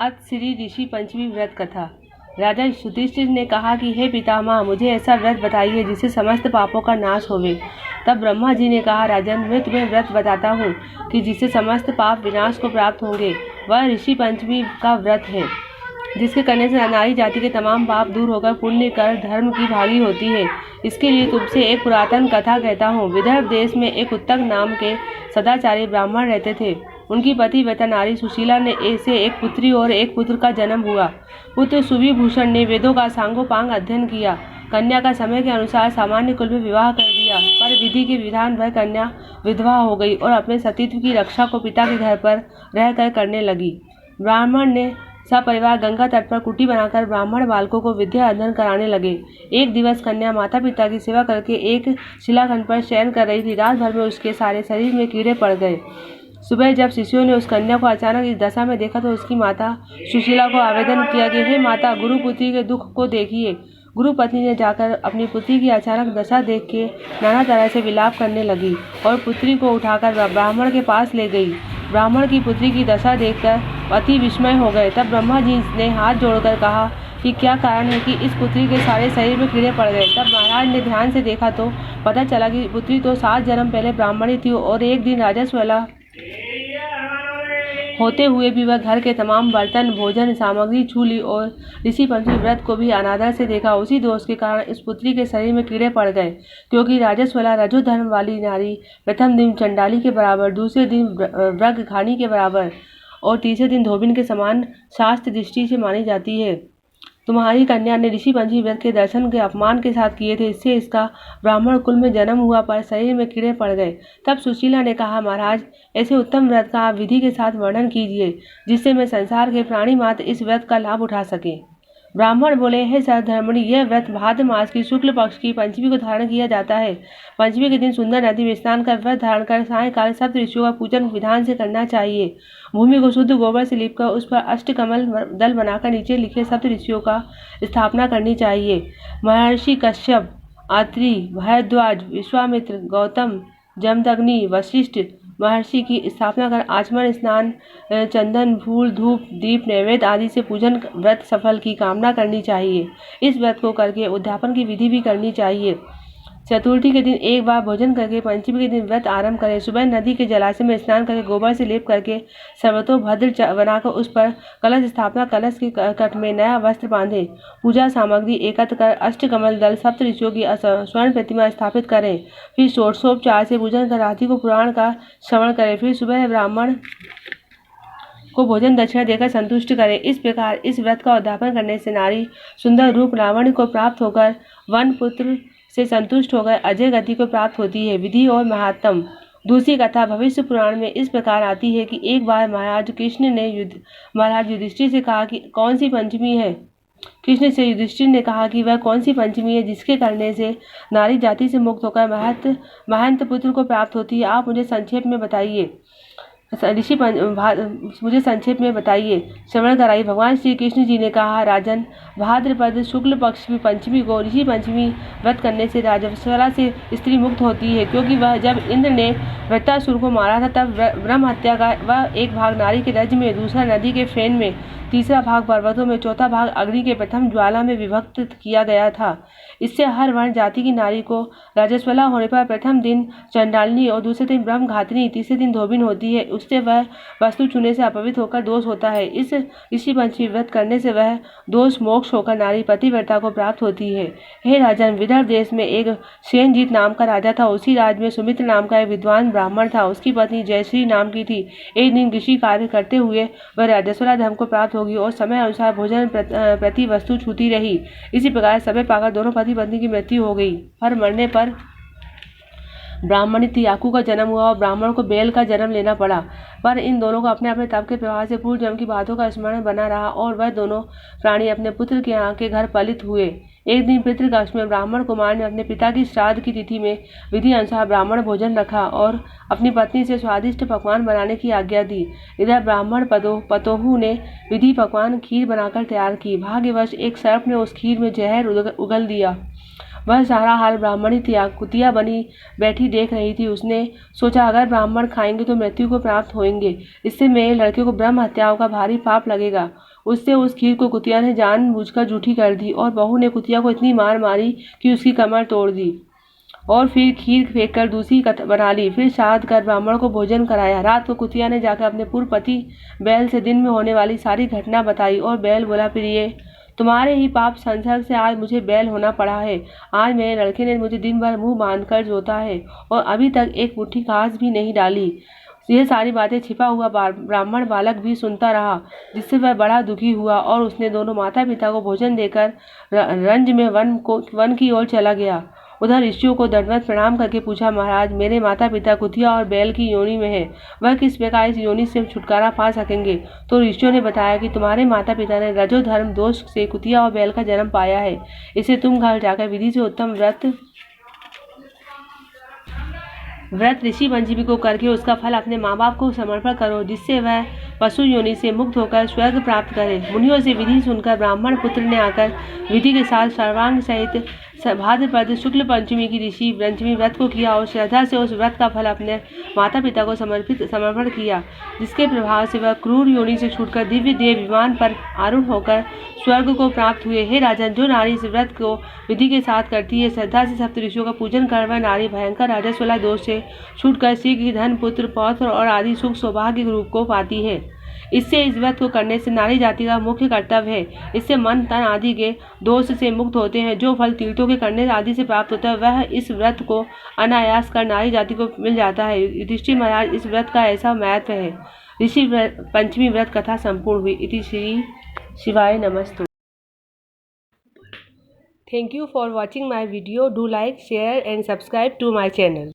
अथ श्री ऋषि पंचमी व्रत कथा। राजा युधिष्ठिर ने कहा कि हे पितामह, मुझे ऐसा व्रत बताइए जिससे समस्त पापों का नाश होवे। तब ब्रह्मा जी ने कहा, राजन, मैं तुम्हें व्रत बताता हूँ कि जिससे समस्त पाप विनाश को प्राप्त होंगे। वह ऋषि पंचमी का व्रत है, जिसके करने से नारी जाति के तमाम पाप दूर होकर पुण्य कर धर्म की भागी होती है। इसके लिए तुमसे एक पुरातन कथा कहता हूँ। विदर्भ देश में एक उत्तक नाम के सदाचारी ब्राह्मण रहते थे। उनकी पतिव्रता नारी सुशीला ने से एक पुत्री और एक पुत्र का जन्म हुआ। पुत्र सुविभूषण ने वेदों का सांगोपांग अध्ययन किया। कन्या का समय के अनुसार सामान्य कुल में विवाह कर दिया, पर विधि के विधान वह कन्या विधवा हो गई और अपने सतीत्व की रक्षा को पिता के घर पर रहकर करने लगी। ब्राह्मण ने सपरिवार गंगा तट पर कुटी बनाकर ब्राह्मण बालकों को विद्या अध्ययन कराने लगे। एक दिवस कन्या माता पिता की सेवा करके एक शिलाखंड पर शयन कर रही थी। रात भर में उसके सारे शरीर में कीड़े पड़ गए। सुबह जब शिष्यों ने उस कन्या को अचानक इस दशा में देखा तो उसकी माता सुशीला को आवेदन किया कि हे माता, गुरु पुत्री के दुख को देखिए। गुरु पत्नी ने जाकर अपनी पुत्री की अचानक दशा देख के नाना तरह से विलाप करने लगी और पुत्री को उठाकर ब्राह्मण के पास ले गई। ब्राह्मण की पुत्री की दशा देखकर अति विस्मय हो गए। तब ब्रह्मा जी ने हाथ जोड़कर कहा कि क्या कारण है कि इस पुत्री के सारे शरीर में कीड़े पड़ गए। तब महाराज ने ध्यान से देखा तो पता चला कि पुत्री तो 7 जन्म पहले ब्राह्मणी थी और एक दिन राजस्व वाला होते हुए भी वह घर के तमाम बर्तन, भोजन सामग्री छू ली और ऋषि पंचमी व्रत को भी अनादर से देखा। उसी दोष के कारण इस पुत्री के शरीर में कीड़े पड़ गए, क्योंकि राजस्वला रजो धर्म वाली नारी प्रथम दिन चंडाली के बराबर, दूसरे दिन व्रघघानी के बराबर और तीसरे दिन धोबिन के समान शास्त्र दृष्टि से मानी जाती है। तुम्हारी कन्या ने ऋषि पंचमी व्रत के दर्शन के अपमान के साथ किए थे, इससे इसका ब्राह्मण कुल में जन्म हुआ पर शरीर में कीड़े पड़ गए। तब सुशीला ने कहा, महाराज, ऐसे उत्तम व्रत का आप विधि के साथ वर्णन कीजिए जिससे मैं संसार के प्राणी मात्र इस व्रत का लाभ उठा सके। ब्राह्मण बोले, हे सहधर्मिणी, यह व्रत भाद्र मास की शुक्ल पक्ष की पंचमी को धारण किया जाता है। पंचमी के दिन सुंदर नदी में स्नान कर व्रत धारण कर सायंकाल सप्त ऋषियों का पूजन विधान से करना चाहिए। भूमि को शुद्ध गोबर से लीपकर उस पर अष्टकमल दल बनाकर नीचे लिखे सप्त ऋषियों का स्थापना करनी चाहिए। महर्षि कश्यप, अत्रि, भारद्वाज, विश्वामित्र, गौतम, जमदग्नि, वशिष्ठ महर्षि की स्थापना कर आचमन स्नान, चंदन, फूल, धूप, दीप, नैवेद्य आदि से पूजन व्रत सफल की कामना करनी चाहिए। इस व्रत को करके उद्यापन की विधि भी करनी चाहिए। चतुर्थी के दिन एक बार भोजन करके पंचमी के दिन व्रत आरंभ करें। सुबह नदी के जलाशय में स्नान करके गोबर से लेप करके सर्वतोभद्र बनाकर उस पर कलश स्थापना, कलश के कट में नया वस्त्र बांधे, पूजा सामग्री एकत्र कर अष्टकमल दल सप्त ऋषियों की स्वर्ण प्रतिमा स्थापित करें। फिर षोडशोपचार से पूजन कर रात्रि को पुराण का श्रवण करें। फिर सुबह ब्राह्मण को भोजन दक्षिणा देकर संतुष्ट करें। इस प्रकार इस व्रत का उद्यापन करने से नारी सुंदर रूप लावण्य को प्राप्त होकर वन पुत्र से संतुष्ट होकर अजय गति को प्राप्त होती है। विधि और महात्म। दूसरी कथा भविष्य पुराण में इस प्रकार आती है कि एक बार महाराज कृष्ण ने महाराज युधिष्ठिर से कहा कि कौन सी पंचमी है। कृष्ण से युधिष्ठिर ने कहा कि वह कौन सी पंचमी है जिसके करने से नारी जाति से मुक्त होकर महंत पुत्र को प्राप्त होती है। आप मुझे संक्षेप में बताइए। मुझे संक्षेप में बताइए, श्रवण कराइए। भगवान श्री कृष्ण जी ने कहा, राजन, भाद्रपद शुक्ल पक्ष की पंचमी को ऋषि पंचमी व्रत करने से राजस्वला से स्त्री मुक्त होती है, क्योंकि वह जब इंद्र ने वृत्रासुर को मारा था तब ब्रह्म हत्या का वह एक भाग नारी के रज में, दूसरा नदी के फेन में, तीसरा भाग पर्वतों में, चौथा भाग अग्नि के प्रथम ज्वाला में विभक्त किया गया था। इससे हर वर्ण जाति की नारी को राजस्वला होने पर प्रथम दिन चंडालिनी और दूसरे दिन ब्रह्मघातिनी, तीसरे दिन धोबिन होती है। उससे वह वस्तु छूने से अपवित्र होकर दोष होता है। इस ऋषि पंचमी व्रत करने से वह दोष मोक्ष होकर नारी पतिव्रता को प्राप्त होती है। हे राजन, विदर्भ देश में एक सेनजीत नाम का राजा था। उसी राज्य में सुमित्र नाम का एक विद्वान ब्राह्मण था। उसकी पत्नी जयश्री नाम की थी। एक दिन कृषि कार्य करते हुए वह राजस्वला धर्म को प्राप्त होगी और समय अनुसार भोजन प्रति वस्तु छूती रही। इसी प्रकार समय पाकर दोनों पति पत्नी की मृत्यु हो गई। पर मरने पर ब्राह्मणी तियाकू का जन्म हुआ और ब्राह्मण को बेल का जन्म लेना पड़ा। पर इन दोनों को अपने अपने तप के प्रभाव से पूर्व जन्म की बातों का स्मरण बना रहा और वह दोनों प्राणी अपने पुत्र के यहाँ के घर पलित हुए। एक दिन पितृकक्ष में ब्राह्मण कुमार ने अपने पिता की श्राद्ध की तिथि में विधि अनुसार ब्राह्मण भोजन रखा और अपनी पत्नी से स्वादिष्ट पकवान बनाने की आज्ञा दी। इधर ब्राह्मण पतोहू ने विधि पकवान खीर बनाकर तैयार की। भाग्यवश एक सर्प ने उस खीर में जहर उगल दिया। वह सारा हाल ब्राह्मणी कुतिया बनी बैठी देख रही थी। उसने सोचा, अगर ब्राह्मण खाएंगे तो मृत्यु को प्राप्त होंगे, इससे मेरे लड़के को ब्रह्म हत्याओं का भारी पाप लगेगा। उससे उस खीर को कुतिया ने जानबूझकर जूठी कर दी और बहू ने कुतिया को इतनी मार मारी कि उसकी कमर तोड़ दी और फिर खीर फेंक कर दूसरी बना ली। फिर श्राद्ध कर ब्राह्मण को भोजन कराया। रात को कुतिया ने जाकर अपने पूर्व पति बैल से दिन में होने वाली सारी घटना बताई और बैल बोला, प्रिय, तुम्हारे ही पाप संसर्ग से आज मुझे बैल होना पड़ा है। आज मेरे लड़के ने मुझे दिन भर मुंह बांधकर जोता है और अभी तक एक मुट्ठी घास भी नहीं डाली। यह सारी बातें छिपा हुआ ब्राह्मण बालक भी सुनता रहा, जिससे वह बड़ा दुखी हुआ और उसने दोनों माता पिता को भोजन देकर रंज में वन की ओर चला गया। उधर ऋषियों को दंडवत प्रणाम करके पूछा, महाराज, मेरे माता पिता कुतिया और बैल की योनि में है, वह किस प्रकार इस योनि से छुटकारा पा सकेंगे? तो ऋषियों ने बताया कि तुम्हारे माता पिता ने रजोधर्म दोष से कुतिया और बैल का जन्म पाया है। इसे तुम घर जाकर विधि से उत्तम व्रत ऋषि पंचमी को करके उसका फल अपने माँ बाप को समर्पण करो, जिससे वह पशु योनि से मुक्त होकर स्वर्ग प्राप्त करे। मुनियों से विधि सुनकर ब्राह्मण पुत्र ने आकर विधि के साथ सर्वांग सहित भाद्रपद शुक्ल पंचमी की ऋषि पंचमी व्रत को किया और श्रद्धा से उस व्रत का फल अपने माता पिता को समर्पण किया, जिसके प्रभाव से वह क्रूर योनि से छूटकर दिव्य देव विमान पर आरूढ़ होकर स्वर्ग को प्राप्त हुए। हे राजन, जो नारी इस व्रत को विधि के साथ करती है, श्रद्धा से सप्त ऋषियों का पूजन कर, वह नारी भयंकर राजस्व वाला दोष से छूटकर शीघ्र धन, पुत्र, पौत्र और आदि सुख सौभाग्य रूप को पाती है। इससे इस व्रत को करने से नारी जाति का मुख्य कर्तव्य है। इससे मन, तन आदि के दोष से मुक्त होते हैं। जो फल तीर्थों के करने आदि से प्राप्त होता है, वह इस व्रत को अनायास कर नारी जाति को मिल जाता है। युधिष्ठिर महाराज, इस व्रत का ऐसा महत्व है। ऋषि पंचमी व्रत कथा संपूर्ण हुई। इति श्री शिवाय नमस्तु। Thank you for watching my video. Do like, share and subscribe to my channel.